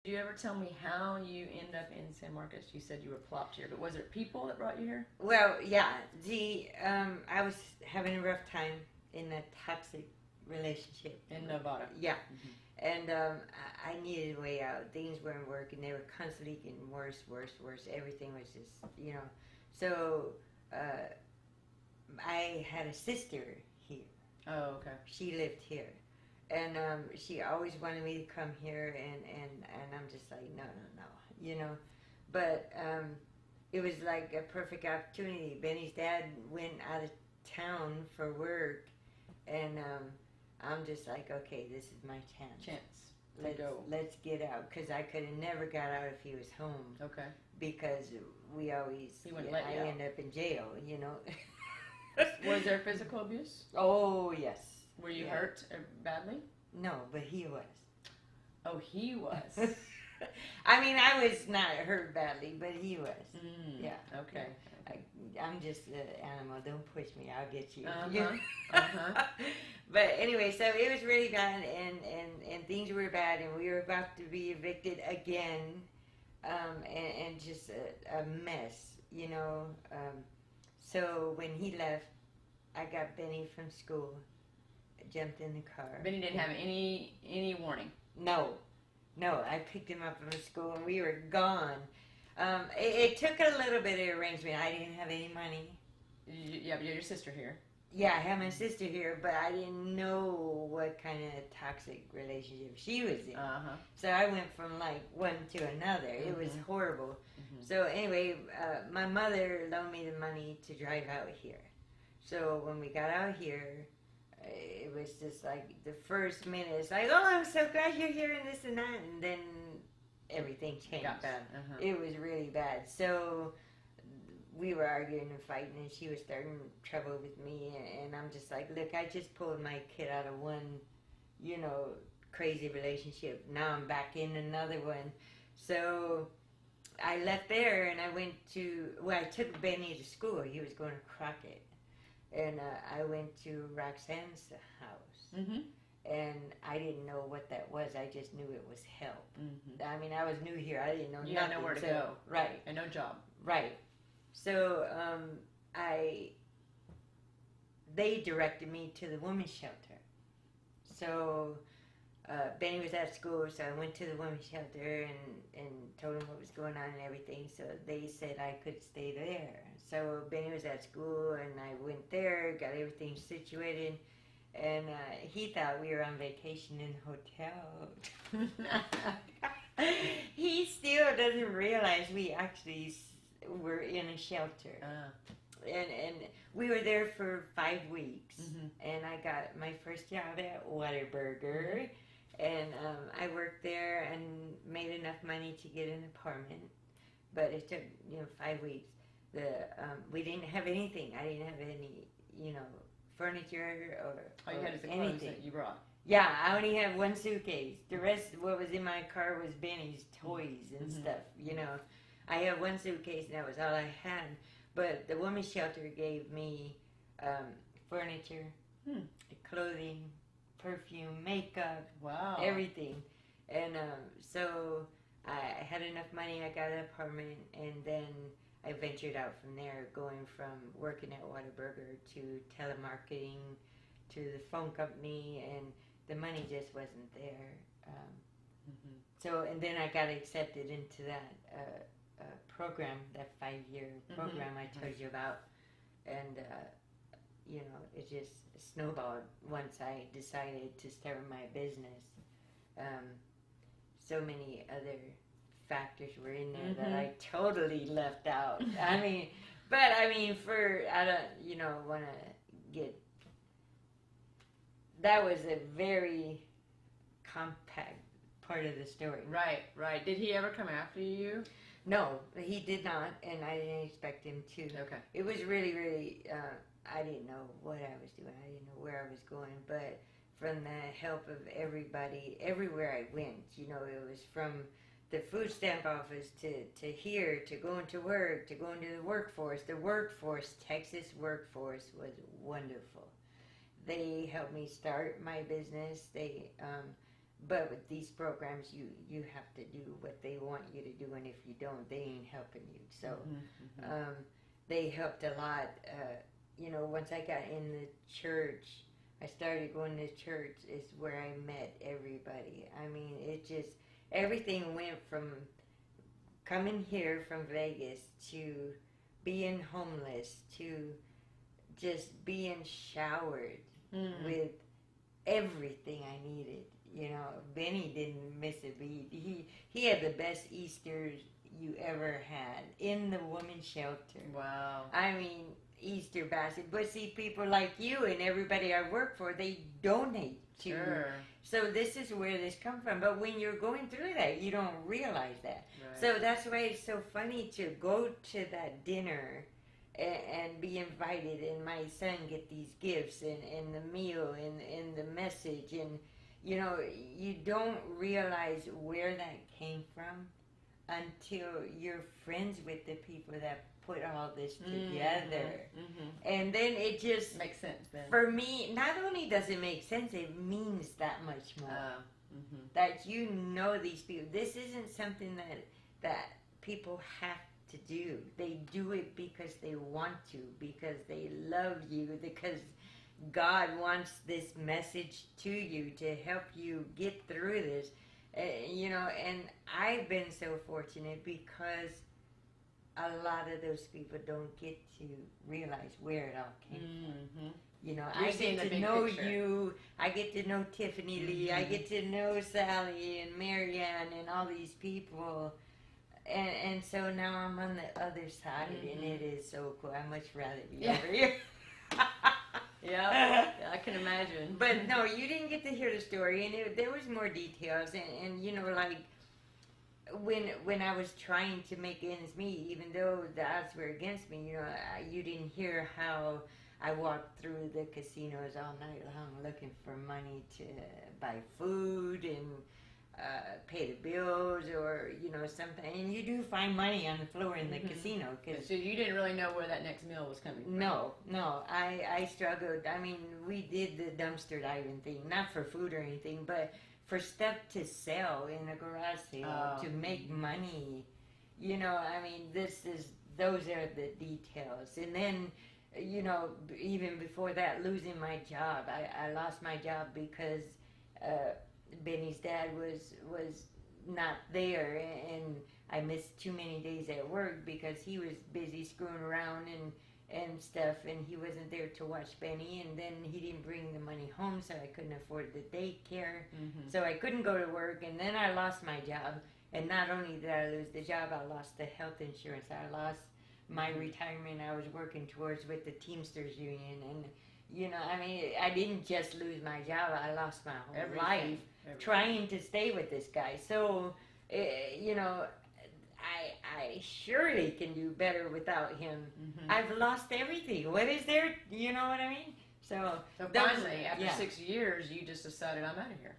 Did you ever tell me how you end up in San Marcos? You said you were plopped here, but was it people that brought you here? Well, yeah. I was having a rough time in a toxic relationship In Nevada. Yeah, Mhm. and I needed a way out. Things weren't working. They were constantly getting worse, worse, worse. Everything was just, you know. So uh, I had a sister here. Oh, okay. She lived here, and she always wanted me to come here, and I'm just like, no, no, no, you know. But it was like a perfect opportunity. Benny's dad went out of town for work, and I'm just like, okay, this is my chance. Let's go. Let's get out, because I could have never got out if he was home. Okay. Because we always, He wouldn't let you out. end up in jail, you know. Was there physical abuse? Oh yes. Were you Yeah. hurt badly? No, but he was. Oh, he was. I mean, I was not hurt badly, but he was. Yeah. Okay. I'm just an animal. Don't push me. I'll get you. Uh-huh. But anyway, so it was really bad, and things were bad, and we were about to be evicted again, and just a mess, you know. So when he left, I got Benny from school, jumped in the car. Benny didn't have any warning. No, I picked him up from school, and we were gone. It took a little bit of arrangement. I didn't have any money. Yeah, but you had your sister here. Yeah, I have my sister here, but I didn't know what kind of toxic relationship she was in. Uh-huh. So I went from like one to another. It was horrible. Mm-hmm. So anyway, my mother loaned me the money to drive out here. So when we got out here, it was just like the first minute, it's like, oh, I'm so glad you're here and this and that. And then everything changed. Got bad. Uh-huh. It was really bad. So we were arguing and fighting, and she was starting trouble with me, and I'm just like, look, I just pulled my kid out of one, you know, crazy relationship. Now I'm back in another one. So I left there, and I went to, I took Benny to school. He was going to Crockett. And I went to Roxanne's house. Mm-hmm. And I didn't know what that was. I just knew it was help. Mm-hmm. I mean, I was new here. I didn't know You nothing. had nowhere to so, go. Right. And no job. Right. So they directed me to the women's shelter. So Benny was at school, so I went to the women's shelter and told him what was going on and everything. So they said I could stay there. So Benny was at school, and I went there, got everything situated, and he thought we were on vacation in a hotel. He still doesn't realize we actually were in a shelter. And we were there for 5 weeks, and I got my first job at Whataburger, and I worked there and made enough money to get an apartment, but it took 5 weeks. We didn't have anything. I didn't have any furniture or All you had is the anything. clothes that you brought. Yeah, I only had one suitcase. The rest, what was in my car, was Benny's toys and stuff. I had one suitcase, and that was all I had. But the women's shelter gave me furniture, clothing, perfume, makeup, Wow, everything. And so I had enough money. I got an apartment, and then I ventured out from there, going from working at Whataburger to telemarketing to the phone company, and the money just wasn't there. So, and then I got accepted into that program, that 5-year program I told you about, and it just snowballed once I decided to start my business. So many other factors were in there that I totally left out. I don't want to get. That was a very compact part of the story. Right. Did he ever come after you? No, he did not, and I didn't expect him to. Okay. It was really, really, I didn't know what I was doing. I didn't know where I was going, but from the help of everybody, everywhere I went, it was from the food stamp office to here, to going to work, to going to the workforce. The workforce, Texas workforce, was wonderful. They helped me start my business. But with these programs, you have to do what they want you to do, and if you don't, they ain't helping you. So they helped a lot. Once I got in the church, I started going to church. Is where I met everybody. I mean, it just everything went from coming here from Vegas to being homeless to just being showered with everything I needed. Benny didn't miss a beat. He had the best Easters you ever had in the women's shelter. Wow. I mean, Easter basket. But see, people like you and everybody I work for, they donate to. Sure. So this is where this comes from. But when you're going through that, you don't realize that. Right. So that's why it's so funny to go to that dinner and be invited, and my son get these gifts and the meal and the message, and you don't realize where that came from until you're friends with the people that put all this together. And then it just makes sense then. For me, not only does it make sense, it means that much more. That these people. This isn't something that people have to do. They do it because they want to, because they love you, because God wants this message to you to help you get through this. And I've been so fortunate because a lot of those people don't get to realize where it all came from. I get to know you. I get to know Tiffany Lee. I get to know Sally and Marianne and all these people. And so now I'm on the other side, and it is so cool. I'd much rather be over here. Yeah, I can imagine. But no, you didn't get to hear the story, and there was more details. And like when I was trying to make ends meet, even though the odds were against me, you didn't hear how I walked through the casinos all night long looking for money to buy food and pay the bills or something. And you do find money on the floor in the casino. So you didn't really know where that next meal was coming from? No. I struggled. I mean, we did the dumpster diving thing, not for food or anything, but for stuff to sell in a garage sale to make money. I mean, those are the details. And then, even before that, losing my job. I lost my job because Benny's dad was not there, and I missed too many days at work because he was busy screwing around and stuff, and he wasn't there to watch Benny, and then he didn't bring the money home, so I couldn't afford the daycare, so I couldn't go to work, and then I lost my job. And not only did I lose the job, I lost the health insurance. I lost my retirement I was working towards with the Teamsters Union, and I mean, I didn't just lose my job, I lost my whole life trying to stay with this guy. So, I surely can do better without him. I've lost everything. What is there? You know what I mean? So finally, after 6 years, you just decided, I'm out of here.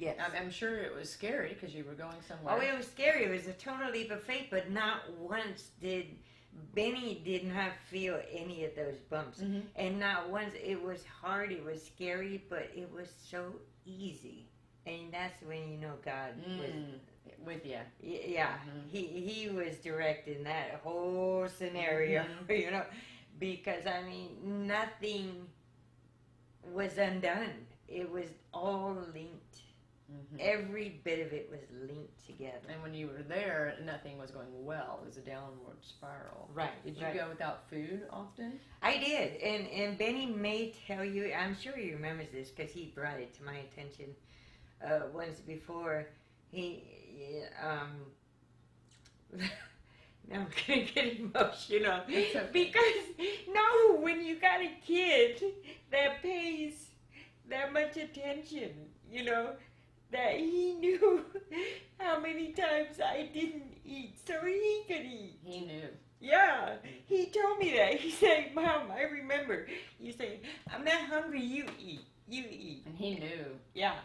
Yes. I'm sure it was scary because you were going somewhere. Oh, it was scary. It was a total leap of faith, but not once did Benny did not feel any of those bumps. And not once. It was hard, it was scary, but it was so easy. And that's when God was with you. Yeah, he was directing that whole scenario, because I mean, nothing was undone. It was all linked. Every bit of it was linked together. And when you were there, nothing was going well. It was a downward spiral. Right. Did you go without food often? I did. And Benny may tell you, I'm sure he remembers this because he brought it to my attention once before. Now I'm going to get emotional. Okay. Because, when you got a kid that pays that much attention, that he knew how many times I didn't eat so he could eat. He knew. Yeah, he told me that. He said, Mom, I remember. You say, I'm not hungry, you eat. You eat. And he knew. Yeah.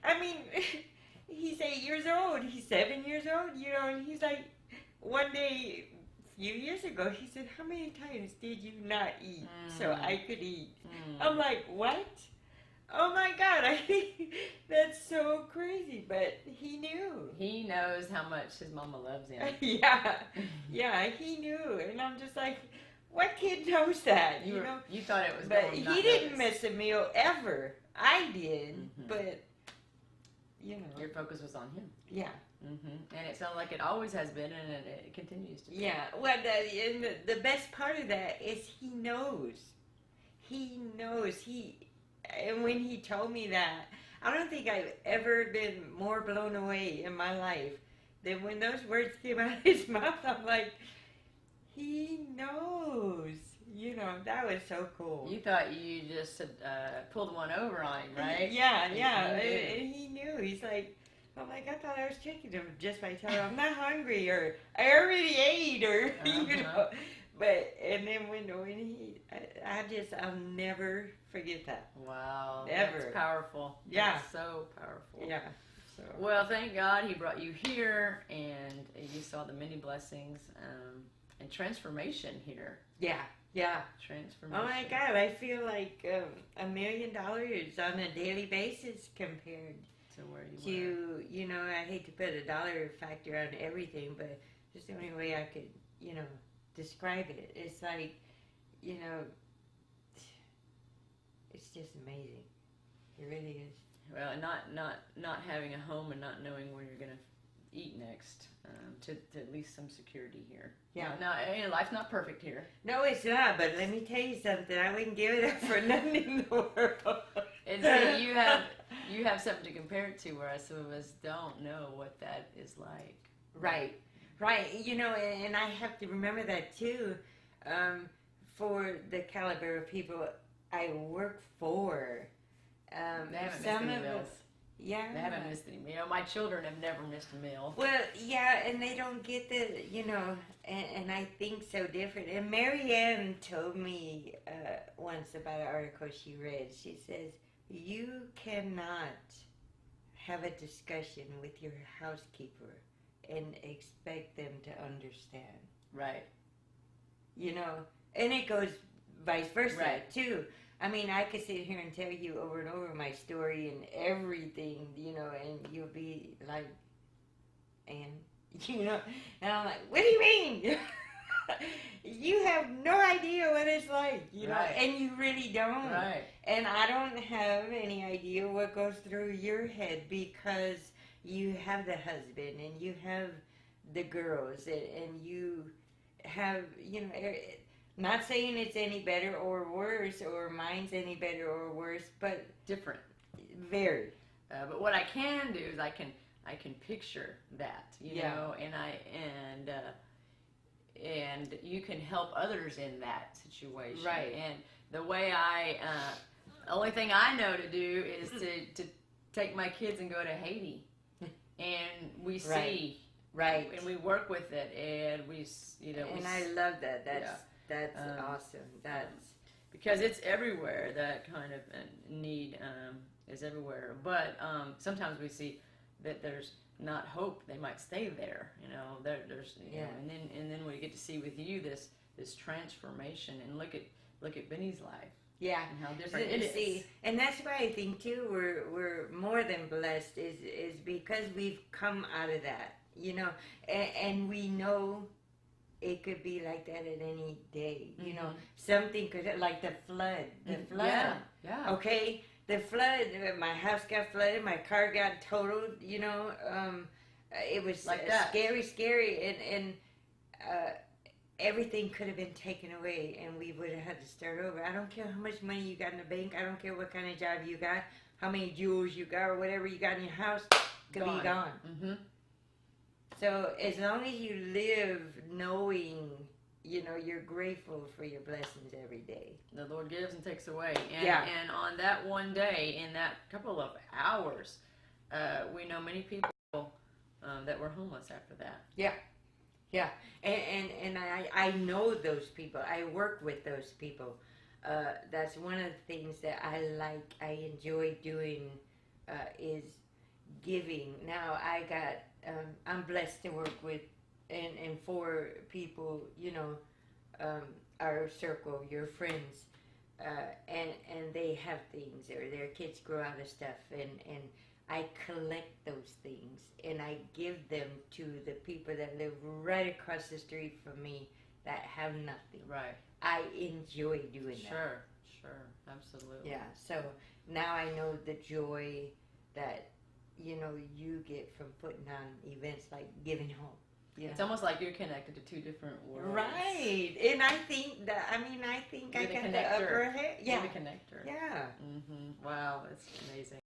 I mean, he's 8 years old. He's 7 years old, and he's like, one day, a few years ago, he said, how many times did you not eat so I could eat? I'm like, what? Oh my God, I think that's so crazy, but he knew. He knows how much his mama loves him. Yeah, he knew, and I'm just like, what kid knows that, you know? You thought it was But going he didn't miss a meal ever. I did, but you know, your focus was on him. Yeah. And it sounds like it always has been, and it continues to be. Yeah. Well, and the best part of that is he knows. He knows. And when he told me that, I don't think I've ever been more blown away in my life than when those words came out of his mouth. I'm like, he knows. You know, that was so cool. You thought you just pulled one over on him, right? Yeah. And he knew. He's like, I'm like, I thought I was tricking him just by telling him I'm not hungry or I already ate or, you know. But, and then when I'll never forget that. Wow. Never. That's powerful. Yeah. That's so powerful. Yeah. So. Well, thank God he brought you here and you saw the many blessings and transformation here. Yeah. Transformation. Oh my God, I feel like $1 million on a daily basis compared to where you you know, I hate to put a dollar factor on everything, but just the only way I could, you know, describe it. It's like, you know, it's just amazing. It really is. Well, and not having a home and not knowing where you're gonna eat next, to at least some security here. Yeah. Now, life's not perfect here. No, it's not. But let me tell you something. I wouldn't give it up for nothing in the world. And so you have something to compare it to, whereas some of us don't know what that is like. Right. You know, and I have to remember that too. For the caliber of people I work for, They haven't some missed any of meals. us, yeah, They haven't missed any. You know, my children have never missed a meal. Well, yeah, and they don't get the, you know, and I think so different. And Mary Ann told me once about an article she read. She says, you cannot have a discussion with your housekeeper and expect them to understand. Right. You know, and it goes vice versa, right. too. I mean, I could sit here and tell you over and over my story and everything, you know, and you'll be like, and, you know, and I'm like, what do you mean? You have no idea what it's like, you know, and you really don't. Right. And I don't have any idea what goes through your head because you have the husband and you have the girls and you have, you know, not saying it's any better or worse or mine's any better or worse, but different. Very. But what I can do is I can picture that, you know, and you can help others in that situation. Right. And the way the only thing I know to do is to take my kids and go to Haiti, and we see. Right. And we work with it, and we, you know. And I love that. That's awesome. That's because it's everywhere. That kind of need is everywhere. But sometimes we see that there's not hope. They might stay there. You know, there's you know, and then we get to see with you this transformation and look at Benny's life. Yeah, and how different it is. And that's why I think too we're more than blessed is because we've come out of that. You know, and we know it could be like that at any day. You know, something could, like the flood. Yeah. Okay, the flood. My house got flooded. My car got totaled. You know, it was like that. Scary, and everything could have been taken away, and we would have had to start over. I don't care how much money you got in the bank. I don't care what kind of job you got, how many jewels you got, or whatever you got in your house could be gone. Mm-hmm. So as long as you live knowing, you know, you're grateful for your blessings every day. The Lord gives and takes away. And on that one day, in that couple of hours, we know many people that were homeless after that. Yeah. And I know those people. I work with those people. That's one of the things that I enjoy doing is giving. Now I'm blessed to work with and for people, you know, our circle, your friends. and they have things, or their kids grow out of stuff, and I collect those things and I give them to the people that live right across the street from me that have nothing. Right. I enjoy doing that. Sure, absolutely. Yeah, so now I know the joy that you get from putting on events like Giving Home. Yeah. It's almost like you're connected to two different worlds. Right, and I think that I think You're I the got connector. the upper hand. Yeah, You're the connector. yeah. Wow, that's amazing.